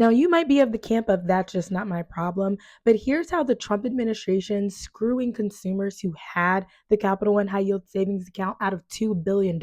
Now, you might be of the camp of that's just not my problem, but here's how the Trump administration screwing consumers who had the Capital One high yield savings account out of $2 billion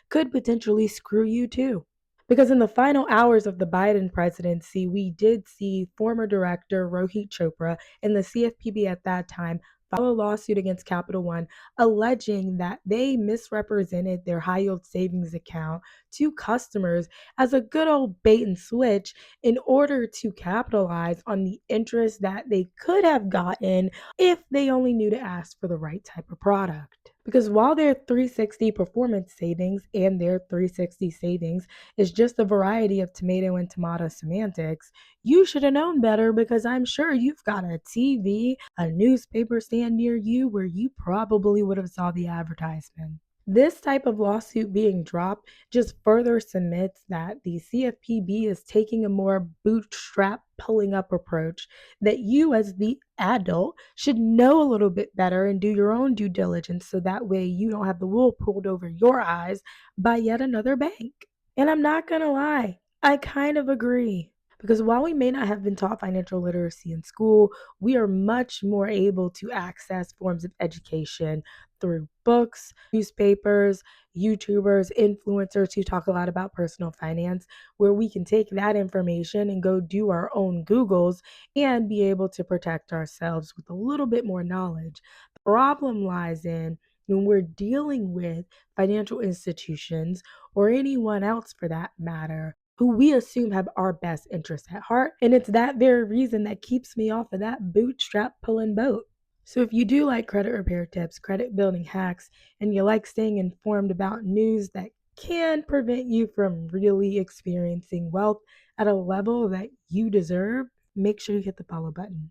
could potentially screw you too. Because in the final hours of the Biden presidency, we did see former director Rohit Chopra and the CFPB at that time file a lawsuit against Capital One, alleging that they misrepresented their high yield savings account to customers as a good old bait and switch in order to capitalize on the interest that they could have gotten if they only knew to ask for the right type of product. Because while their 360 performance savings and their 360 savings is just a variety of tomato and tomato semantics, you should have known better because I'm sure you've got a TV, a newspaper stand near you where you probably would have saw the advertisement. This type of lawsuit being dropped just further cements that the CFPB is taking a more bootstrap pulling up approach that you, as the adult, should know a little bit better and do your own due diligence so that way you don't have the wool pulled over your eyes by yet another bank. And I'm not going to lie, I kind of agree. Because while we may not have been taught financial literacy in school, we are much more able to access forms of education through books, newspapers, YouTubers, influencers who talk a lot about personal finance, where we can take that information and go do our own Googles and be able to protect ourselves with a little bit more knowledge. The problem lies in when we're dealing with financial institutions or anyone else for that matter who we assume have our best interests at heart. And it's that very reason that keeps me off of that bootstrap pulling boat. So if you do like credit repair tips, credit building hacks, and you like staying informed about news that can prevent you from really experiencing wealth at a level that you deserve, make sure you hit the follow button.